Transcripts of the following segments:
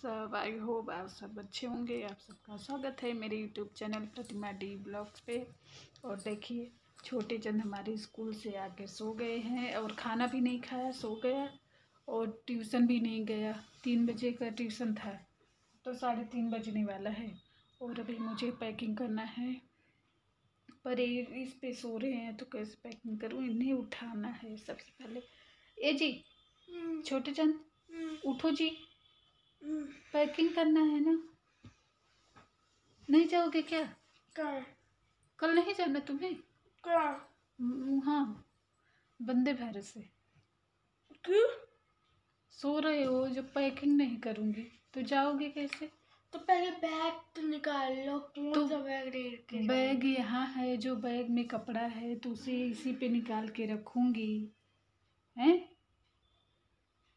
सब? I hope आप सब अच्छे होंगे। आप सबका स्वागत है मेरे यूट्यूब चैनल प्रतिमा डी ब्लॉग्स पे। और देखिए, छोटे चंद हमारे स्कूल से आके सो गए हैं और खाना भी नहीं खाया, सो गया और ट्यूशन भी नहीं गया। 3 बजे का ट्यूशन था तो 3:30 बजने वाला है और अभी मुझे पैकिंग करना है। पर ये इस पे सो रहे हैं तो कैसे पैकिंग करूँ? इन्हें उठाना है सबसे पहले। ए जी, छोटे चंद उठो जी, पैकिंग करना है ना। नहीं जाओगे क्या? कल नहीं जाना तुम्हें? हाँ, वंदे भारत से। क्यों? सो रहे हो, जब पैकिंग नहीं करूँगी तो जाओगे कैसे? तो पहले बैग तो निकाल लो। तो बैग रेड के बैग यहाँ है, जो बैग में कपड़ा है तो उसे इसी पे निकाल के रखूँगी। हैं?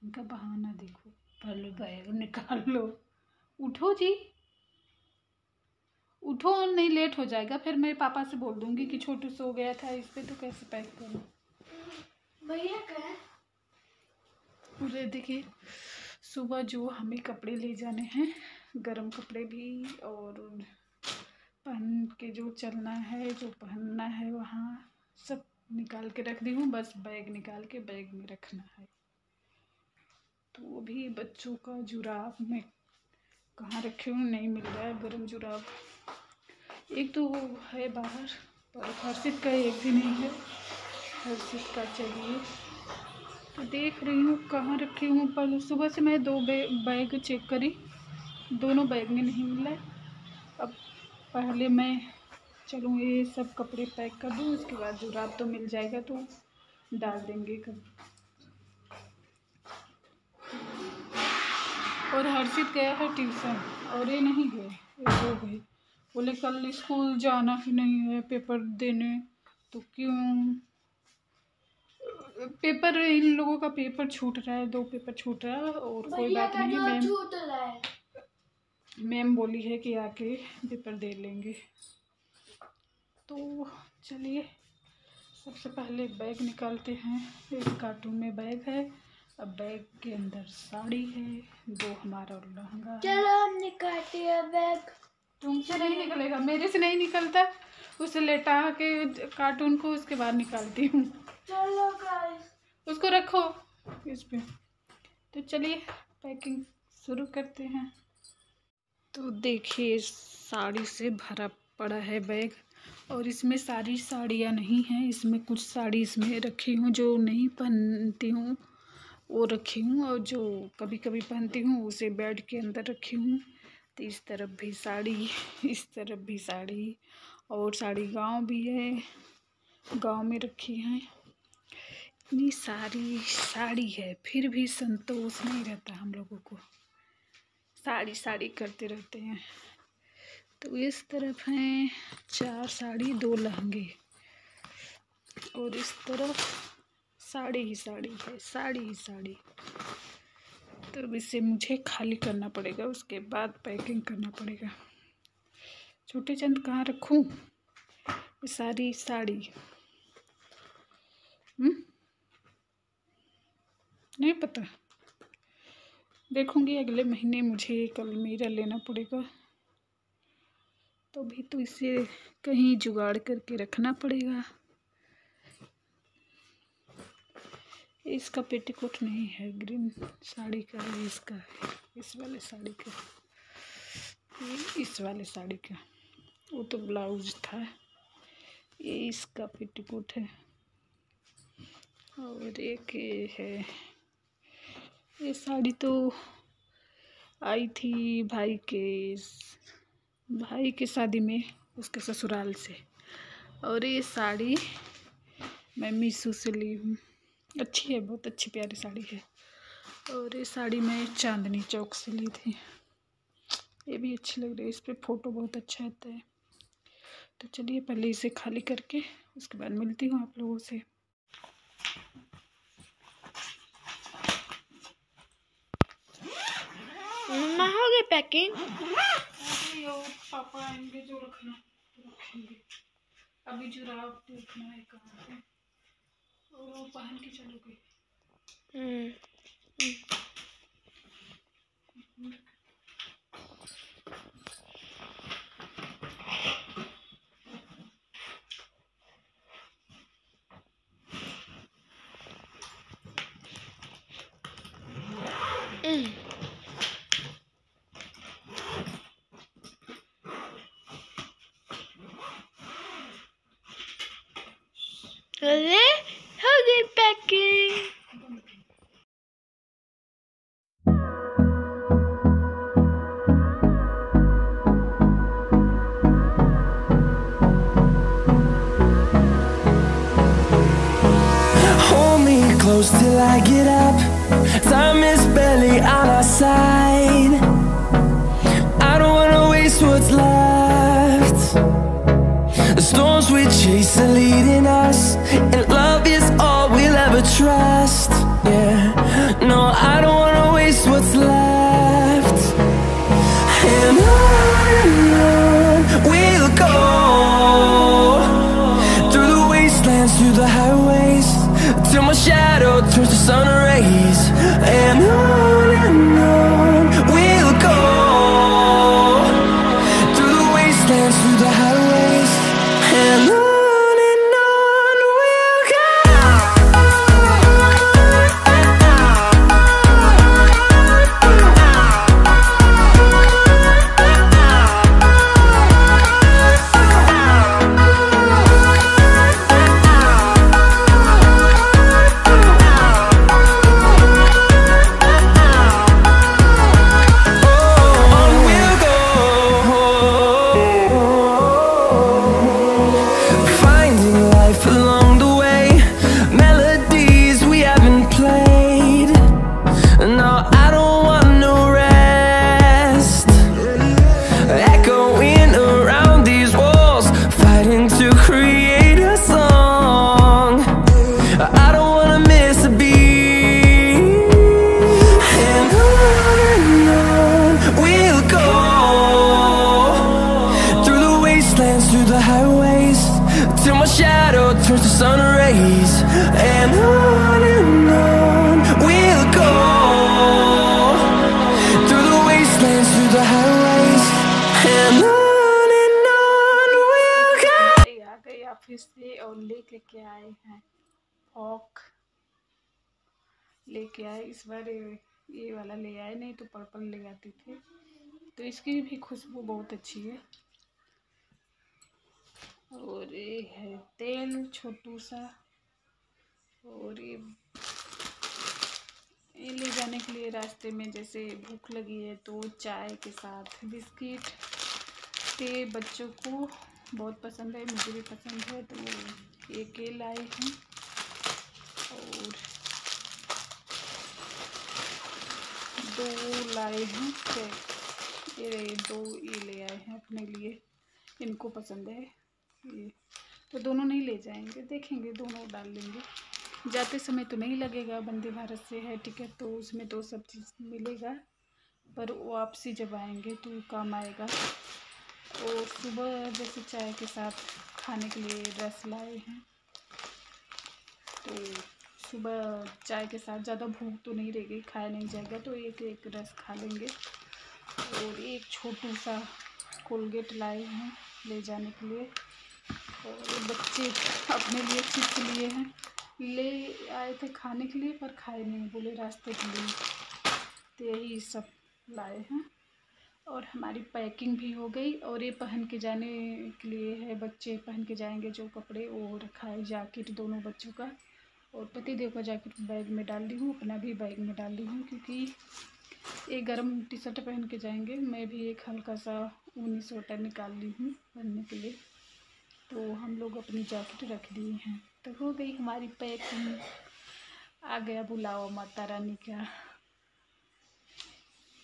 इनका बहाना देखो, पहले बैग निकाल लो। उठो जी, उठो, नहीं लेट हो जाएगा। फिर मेरे पापा से बोल दूंगी कि छोटू सो गया था इस पे, तो कैसे पैक करूँ? भैया क्या? पूरे देखिए, सुबह जो हमें कपड़े ले जाने हैं, गरम कपड़े भी और पहन के जो चलना है, जो पहनना है, वहाँ सब निकाल के रख दी हूँ। बस बैग निकाल के बैग में रखना है। तो वो भी बच्चों का जुराब में कहाँ रखे हूँ, नहीं मिल रहा है गरम जुराब। एक तो वो है बाहर, पर हर्षित का एक भी नहीं है। हर्षित का चाहिए तो देख रही हूँ कहाँ रखी हूँ। पर सुबह से मैं 2 बैग चेक करी, दोनों बैग में नहीं मिला। अब पहले मैं चलूँ ये सब कपड़े पैक कर दूँ, उसके बाद जुराब तो मिल जाएगा तो डाल देंगे कभी। और हर्षित गया है ट्यूशन और ये नहीं गए, ये हो गए। बोले कल स्कूल जाना ही नहीं है पेपर देने। तो क्यों? पेपर, इन लोगों का पेपर छूट रहा है, 2 पेपर छूट रहा है और कोई बात नहीं। मैम छूट रहा है, मैम बोली है कि आके पेपर दे लेंगे। तो चलिए, सबसे पहले बैग निकालते हैं। एक कार्टून में बैग है, अब बैग के अंदर साड़ी है, 2 हमारा लहंगा है। चलो हम निकालते हैं बैग। तुमसे नहीं निकलेगा, मेरे से नहीं निकलता। उसे लेटा के कार्टून को उसके बाद निकालती हूँ। चलो गाइस, उसको रखो इस पे। तो चलिए पैकिंग शुरू करते हैं। तो देखिए, साड़ी से भरा पड़ा है बैग और इसमें सारी साड़ियाँ नहीं हैं। इसमें कुछ साड़ी इसमें रखी हूँ जो नहीं पहनती हूँ, वो रखी हूँ, और जो कभी कभी पहनती हूँ उसे बेड के अंदर रखी हूँ। तो इस तरफ भी साड़ी, इस तरफ भी साड़ी, और साड़ी गांव भी है, गांव में रखी हैं। इतनी सारी साड़ी है फिर भी संतोष नहीं रहता हम लोगों को, साड़ी साड़ी करते रहते हैं। तो इस तरफ हैं 4 साड़ी, 2 लहंगे, और इस तरफ साड़ी ही साड़ी है, साड़ी ही साड़ी। तो इसे मुझे खाली करना पड़ेगा, उसके बाद पैकिंग करना पड़ेगा। छोटे चंद कहाँ रखूँ सारी साड़ी? नहीं पता, देखूंगी अगले महीने। मुझे एक अलमीरा लेना पड़ेगा, तो भी तो इसे कहीं जुगाड़ करके रखना पड़ेगा। इसका पेटीकोट नहीं है, ग्रीन साड़ी का है, इसका है, इस वाले साड़ी का, इस वाले साड़ी का। वो तो ब्लाउज था, ये इसका पेटीकोट है। और एक ये है, ये साड़ी तो आई थी भाई के शादी में, उसके ससुराल से। और ये साड़ी मैं मीशो से ली हूँ, अच्छी है, बहुत अच्छी प्यारी साड़ी है। और ये साड़ी मैं चांदनी चौक से ली थी, ये भी अच्छी लग रही है, इस पर फोटो बहुत अच्छा आता है। तो चलिए पहले इसे खाली करके उसके बाद मिलती हूँ आप लोगों से। हो गई पैकिंग। पापा आएंगे जो रखना तो रखेंगे। अभी जुराब देखना है कहाँ है, और वो पहन के चलोगे। अरे हो गई packing. Hold me close till I get up. Time is barely on our side. I don't wanna waste what's left. The storms we chase are leading us, and love is all we'll ever trust. Yeah, no, I don't wanna waste what's left. And on we'll go, through the wastelands, through the highways, till my shadow turns to sun rays. And on we'll go, through the wastelands, through the highways, and on we'll go. Through the highways, till my shadow turns to sun rays. And on we'll go, through the wastelands, through the highways, and on we'll go. आ गए office से और लेके आए हैं Fock लेके आए। इस बार ये वाला ले आए, नहीं तो पर्पल ले आती थी। तो इसकी भी खुशबू बहुत अच्छी है। और ये है तेल छोटू सा, और ये ले जाने के लिए रास्ते में जैसे भूख लगी है तो चाय के साथ बिस्किट के बच्चों को बहुत पसंद है, मुझे भी पसंद है, तो ये के लाए हैं। और 2 लाए हैं केक, ये 2 ये ले आए हैं अपने लिए, इनको पसंद है ये, तो दोनों नहीं ले जाएंगे, देखेंगे दोनों डाल लेंगे। जाते समय तो नहीं लगेगा, वंदे भारत से है टिकट, तो उसमें तो सब चीज़ मिलेगा, पर वापसी जब आएंगे तो काम आएगा। और सुबह जैसे चाय के साथ खाने के लिए रस लाए हैं, तो सुबह चाय के साथ ज़्यादा भूख तो नहीं रहेगी, खाया नहीं जाएगा, तो एक रस खा लेंगे। और एक छोटू सा कोलगेट लाए हैं ले जाने के लिए। और बच्चे अपने लिए चिप्स लिए हैं, ले आए थे खाने के लिए, पर खाए नहीं, बोले रास्ते के लिए, तो यही सब लाए हैं। और हमारी पैकिंग भी हो गई, और ये पहन के जाने के लिए है, बच्चे पहन के जाएंगे जो कपड़े, वो रखा है जैकेट दोनों बच्चों का, और पतिदेव का जैकेट बैग में डाल दी हूँ, अपना भी बैग में डाल दी हूँ, क्योंकि एक गर्म टी शर्ट पहन के जाएंगे। मैं भी एक हल्का सा ऊनी स्वेटर निकाल ली हूँ पहनने के लिए, तो हम लोग अपनी जैकेट रख दिए हैं। तो हो गई हमारी पैकिंग। आ गया बुलावा माता रानी का,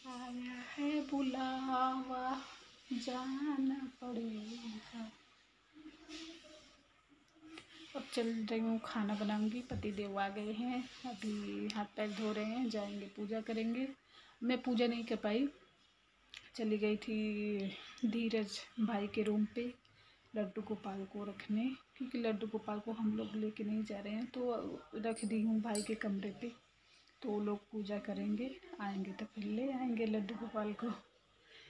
आया है बुलावा, जाना पड़ेगा। अब चल रही हूँ, खाना बनाऊंगी। पतिदेव आ गए हैं, अभी हाथ पैर धो रहे हैं, जाएंगे पूजा करेंगे। मैं पूजा नहीं कर पाई, चली गई थी धीरज भाई के रूम पे लड्डू गोपाल को रखने, क्योंकि लड्डू गोपाल को हम लोग लेके नहीं जा रहे हैं, तो रख दी हूँ भाई के कमरे पे, तो वो लोग पूजा करेंगे, आएंगे तो फिर ले आएंगे लड्डू गोपाल को।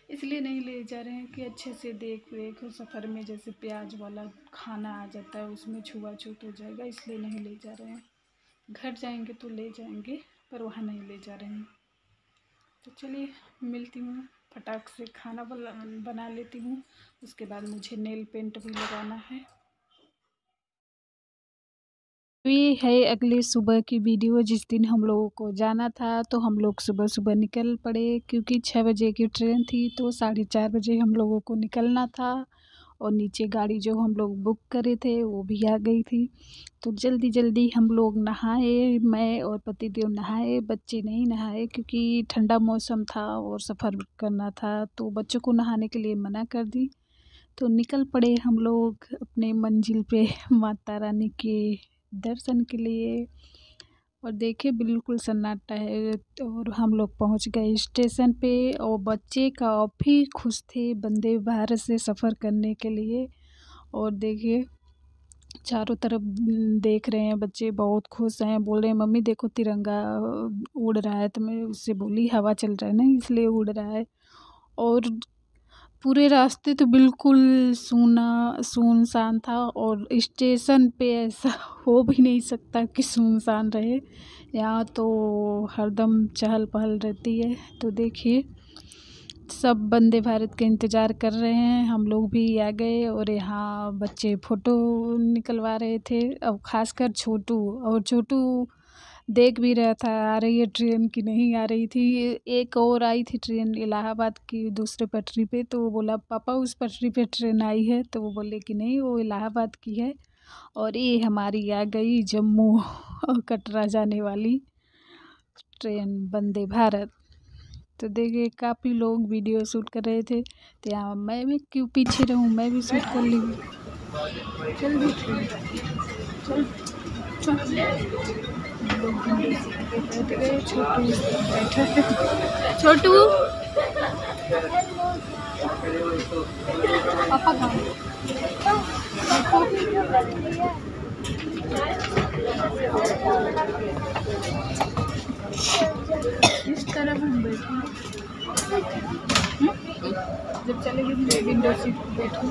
इसलिए नहीं ले जा रहे हैं कि अच्छे से देख रेख, सफ़र में जैसे प्याज वाला खाना आ जाता है उसमें छुआछूत हो जाएगा, इसलिए नहीं ले जा रहे हैं। घर जाएंगे तो ले जाएंगे, पर वहाँ नहीं ले जा रहे हैं। तो चलिए मिलती हूँ, फटाक से खाना बना लेती हूँ, उसके बाद मुझे नेल पेंट भी लगाना है। ये है अगले सुबह की वीडियो। जिस दिन हम लोगों को जाना था तो हम लोग सुबह सुबह निकल पड़े, क्योंकि 6 बजे की ट्रेन थी तो 4:30 बजे हम लोगों को निकलना था। और नीचे गाड़ी जो हम लोग बुक करे थे वो भी आ गई थी। तो जल्दी जल्दी हम लोग नहाए, मैं और पतिदेव नहाए, बच्चे नहीं नहाए क्योंकि ठंडा मौसम था और सफ़र करना था, तो बच्चों को नहाने के लिए मना कर दी। तो निकल पड़े हम लोग अपने मंजिल पे माता रानी के दर्शन के लिए। और देखिए बिल्कुल सन्नाटा है। और हम लोग पहुंच गए स्टेशन पे, और बच्चे काफ़ी खुश थे वंदे भारत से सफ़र करने के लिए। और देखिए चारों तरफ देख रहे हैं बच्चे, बहुत खुश हैं, बोल रहे हैं मम्मी देखो तिरंगा उड़ रहा है। तो मैं उससे बोली हवा चल रहा है ना इसलिए उड़ रहा है। और पूरे रास्ते तो बिल्कुल सुनसान था, और स्टेशन पे ऐसा हो भी नहीं सकता कि सुनसान रहे, यहाँ तो हरदम चहल पहल रहती है। तो देखिए सब वंदे भारत के इंतज़ार कर रहे हैं, हम लोग भी आ गए। और यहाँ बच्चे फ़ोटो निकलवा रहे थे, अब खासकर छोटू। और छोटू देख भी रहा था आ रही है ट्रेन कि नहीं आ रही थी। एक और आई थी ट्रेन इलाहाबाद की दूसरे पटरी पे, तो वो बोला पापा उस पटरी पे ट्रेन आई है, तो वो बोले कि नहीं वो इलाहाबाद की है। और ये हमारी आ गई जम्मू और कटरा जाने वाली ट्रेन वंदे भारत। तो देखिए काफ़ी लोग वीडियो शूट कर रहे थे, तो यहाँ मैं भी क्यों पीछे रहूँ, मैं भी शूट कर ली। चल भी ट्रेन चल लोग बैठ गए, छोटू बैठा है। छोटू पापा कहाँ? इस तरफ हम बैठे, जब चलेंगे विंडो सीट पर बैठूँ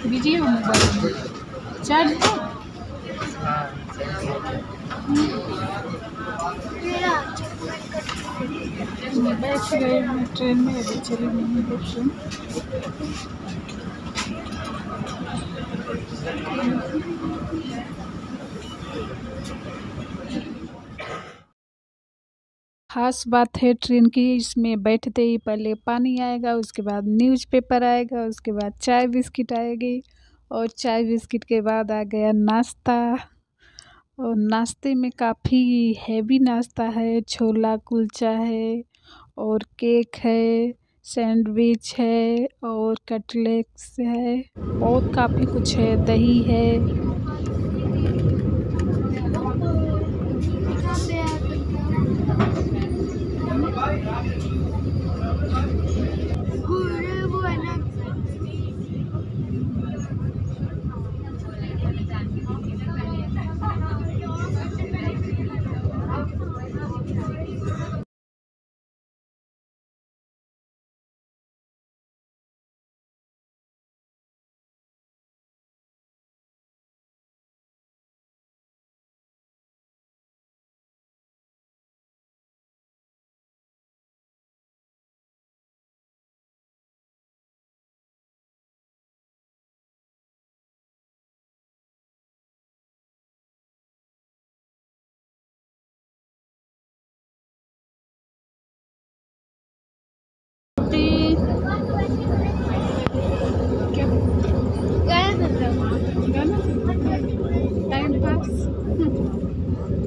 बिजी हो मोबाइल में चार्ज हो। बैठ गए हैं ट्रेन में, अभी चली नहीं है ट्रेन। ख़ास बात है ट्रेन की, इसमें बैठते ही पहले पानी आएगा, उसके बाद न्यूज़पेपर आएगा, उसके बाद चाय बिस्किट आएगी, और चाय बिस्किट के बाद आ गया नाश्ता। और नाश्ते में काफ़ी हैवी नाश्ता है, छोला कुलचा है और केक है, सैंडविच है और कटलेट्स है, बहुत काफ़ी कुछ है, दही है।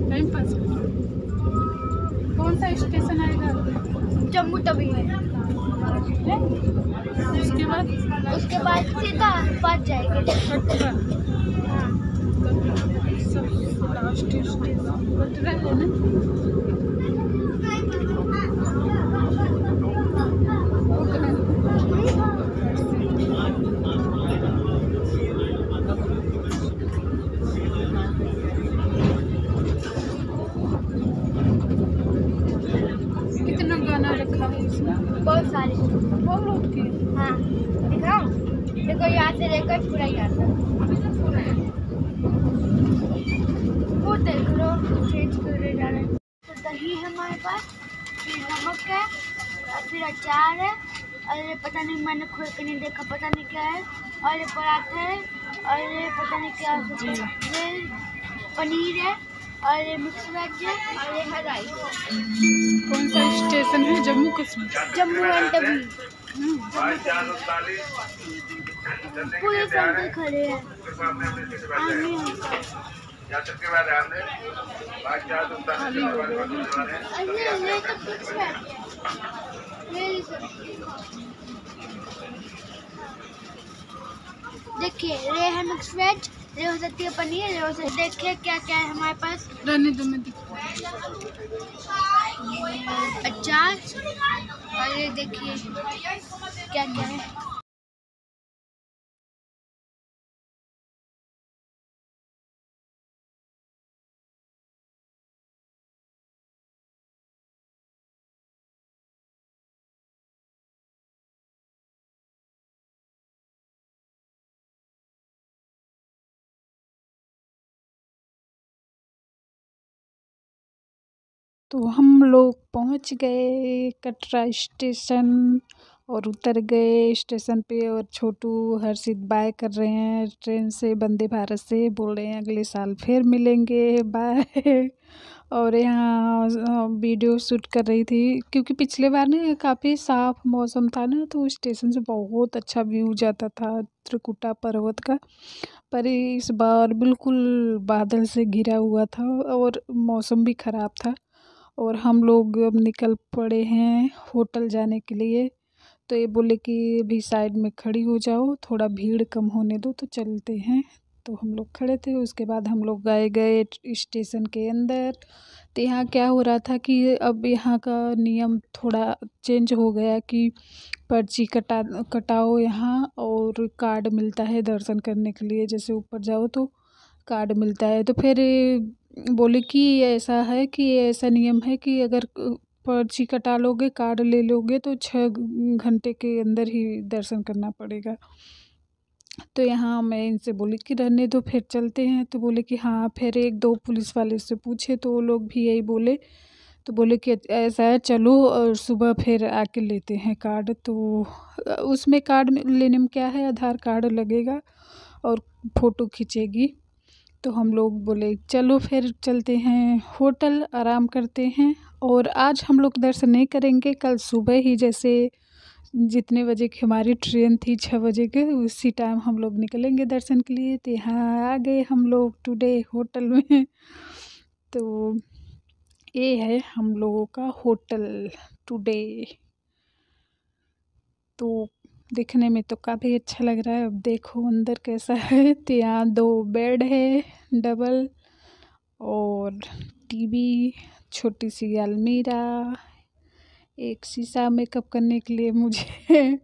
टाइम पास कौन सा स्टेशन आएगा? जम्मू तभी है। उसके बाद सीधा बात जाएंगे कटरा। लास्ट स्टेशन कटरा है ना। कितना गाना रखा है इसमें? बहुत सारे बहुत के। हाँ दिखाओ, देखो यहाँ से लेकर पूरा यहाँ तक। वो देख लो। अचार है, और ये पता नहीं, मैंने खोल के नहीं देखा, पता नहीं क्या है। और ये पराठा है, और ये पता नहीं क्या है, ये पनीर है, और ये मिक्स वेज है, और ये है राइस। कौन सा स्टेशन है? Jammu Kashmir, Jammu and Tawi. Police uncle खड़े हैं। ये तो कुछ है, देखिए ये है मिक्स वेज, ये हो सकती है पनीर, ये हो सकती है। देखिए क्या क्या है हमारे पास। रहने दो, मैं अचार, और ये देखिए क्या क्या है। तो हम लोग पहुंच गए कटरा स्टेशन और उतर गए स्टेशन पे। और छोटू हर्षित बाय कर रहे हैं ट्रेन से, वंदे भारत से। बोल रहे हैं अगले साल फिर मिलेंगे, बाय। और यहाँ वीडियो शूट कर रही थी, क्योंकि पिछले बार ना काफ़ी साफ मौसम था ना, तो स्टेशन से बहुत अच्छा व्यू जाता था त्रिकुटा पर्वत का। पर इस बार बिल्कुल बादल से घिरा हुआ था और मौसम भी ख़राब था। और हम लोग अब निकल पड़े हैं होटल जाने के लिए। तो ये बोले कि अभी साइड में खड़ी हो जाओ, थोड़ा भीड़ कम होने दो, तो चलते हैं। तो हम लोग खड़े थे, उसके बाद हम लोग गए स्टेशन के अंदर। तो यहाँ क्या हो रहा था कि अब यहाँ का नियम थोड़ा चेंज हो गया कि पर्ची कटाओ यहाँ, और कार्ड मिलता है दर्शन करने के लिए। जैसे ऊपर जाओ तो कार्ड मिलता है। तो फिर बोले कि ऐसा है कि ऐसा नियम है कि अगर पर्ची कटा लोगे, कार्ड ले लोगे, तो 6 घंटे के अंदर ही दर्शन करना पड़ेगा। तो यहाँ मैं इनसे बोली कि रहने दो, फिर चलते हैं। तो बोले कि हाँ। फिर 1-2 पुलिस वाले से पूछे तो वो लोग भी यही बोले। तो बोले कि ऐसा है, चलो और सुबह फिर आके लेते हैं कार्ड। तो उसमें कार्ड लेने में क्या है, आधार कार्ड लगेगा और फ़ोटो खींचेगी। तो हम लोग बोले चलो फिर चलते हैं होटल, आराम करते हैं। और आज हम लोग दर्शन नहीं करेंगे, कल सुबह ही जैसे जितने बजे की हमारी ट्रेन थी 6 बजे के, उसी टाइम हम लोग निकलेंगे दर्शन के लिए। तो यहाँ आ गए हम लोग टुडे होटल में। तो ये है हम लोगों का होटल टुडे। तो दिखने में तो काफ़ी अच्छा लग रहा है, अब देखो अंदर कैसा है। तो यहाँ 2 बेड है डबल, और टीवी, छोटी सी अलमीरा, एक शीशा मेकअप करने के लिए मुझे।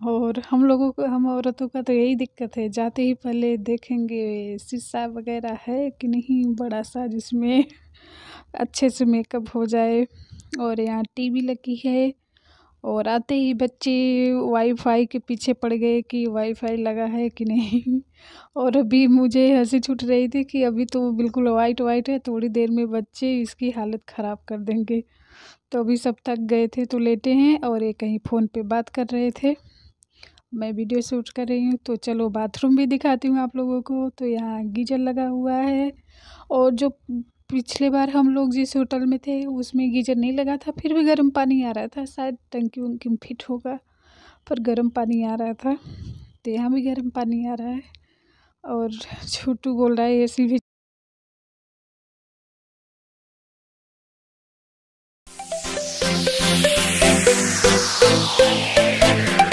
और हम लोगों को, हम औरतों का तो यही दिक्कत है, जाते ही पहले देखेंगे शीशा वगैरह है कि नहीं बड़ा सा, जिसमें अच्छे से मेकअप हो जाए। और यहाँ टीवी लगी है। और आते ही बच्चे वाईफाई के पीछे पड़ गए कि वाईफाई लगा है कि नहीं। और अभी मुझे हंसी छूट रही थी कि अभी तो बिल्कुल वाइट वाइट है, थोड़ी देर में बच्चे इसकी हालत ख़राब कर देंगे। तो अभी सब थक गए थे तो लेटे हैं, और ये कहीं फ़ोन पे बात कर रहे थे, मैं वीडियो शूट कर रही हूँ। तो चलो बाथरूम भी दिखाती हूँ आप लोगों को। तो यहाँ गीजर लगा हुआ है। और जो पिछले बार हम लोग जिस होटल में थे उसमें गीजर नहीं लगा था, फिर भी गर्म पानी आ रहा था, शायद टंकी वंकी में फिट होगा, पर गर्म पानी आ रहा था। तो यहाँ भी गर्म पानी आ रहा है। और छोटू बोल रहा है एसी भी